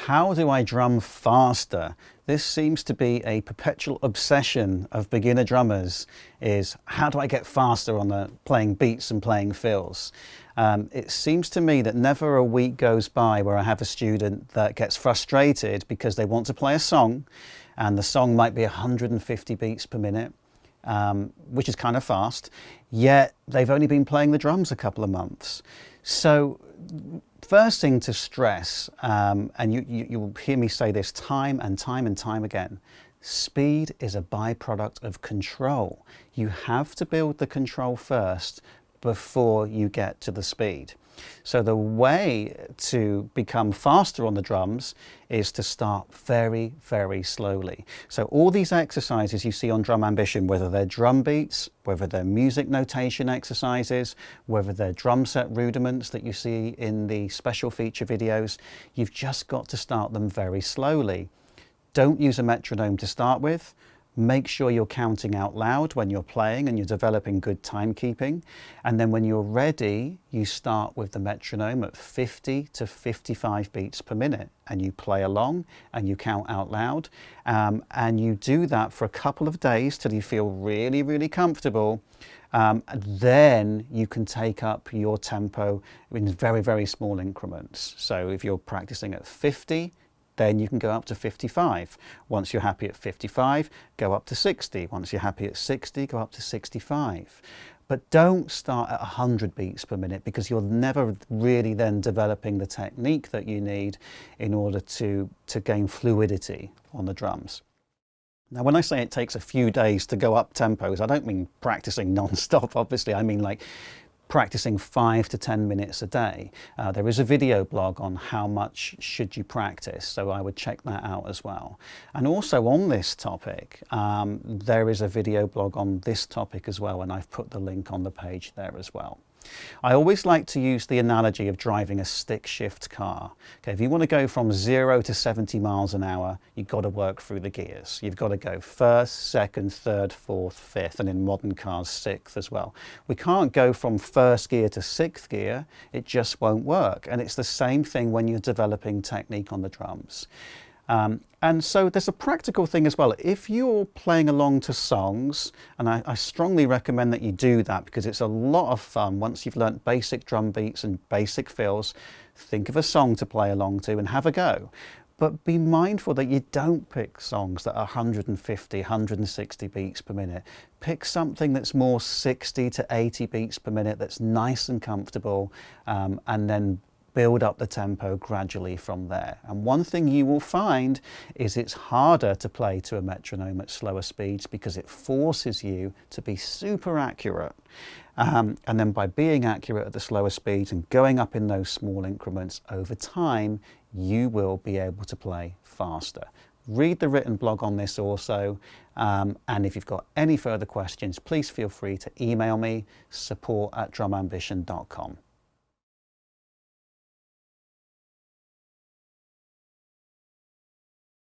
How do I drum faster? This seems to be a perpetual obsession of beginner drummers, is how do I get faster on the playing beats and playing fills? It seems to me that never a week goes by where I have a student that gets frustrated because they want to play a song and the song might be 150 beats per minute, which is kind of fast, yet they've only been playing the drums a couple of months. So first thing to stress, and you will hear me say this time and time again, speed is a byproduct of control. You have to build the control first before you get to the speed. So the way to become faster on the drums is to start very, very slowly. So all these exercises you see on Drum Ambition, whether they're drum beats, whether they're music notation exercises, whether they're drum set rudiments that you see in the special feature videos, you've just got to start them very slowly. Don't use a metronome to start with. Make sure you're counting out loud when you're playing and you're developing good timekeeping. And then when you're ready, you start with the metronome at 50 to 55 beats per minute and you play along and you count out loud. And you do that for a couple of days till you feel really, really comfortable. Then you can take up your tempo in very, very small increments. So if you're practicing at 50, then you can go up to 55. Once you're happy at 55, go up to 60. Once you're happy at 60, go up to 65. But don't start at 100 beats per minute because you're never really then developing the technique that you need in order to gain fluidity on the drums. Now, when I say it takes a few days to go up tempos, I don't mean practicing non-stop, obviously. I mean like practicing 5 to 10 minutes a day. There is a video blog on how much should you practice, so I would check that out as well. And also on this topic, there is a video blog on this topic as well, and I've put the link on the page there as well. I always like to use the analogy of driving a stick shift car. Okay, if you want to go from 0 to 70 miles an hour, you've got to work through the gears. You've got to go first, second, third, fourth, fifth, and in modern cars, sixth as well. We can't go from first gear to sixth gear. It just won't work. And it's the same thing when you're developing technique on the drums. And so there's a practical thing as well. If you're playing along to songs, and I strongly recommend that you do that because it's a lot of fun once you've learnt basic drum beats and basic fills, think of a song to play along to and have a go. But be mindful that you don't pick songs that are 150, 160 beats per minute. Pick something that's more 60 to 80 beats per minute that's nice and comfortable, and then build up the tempo gradually from there. And one thing you will find is it's harder to play to a metronome at slower speeds because it forces you to be super accurate. And then by being accurate at the slower speeds and going up in those small increments over time, you will be able to play faster. Read the written blog on this also, and if you've got any further questions, please feel free to email me, support@drumambition.com.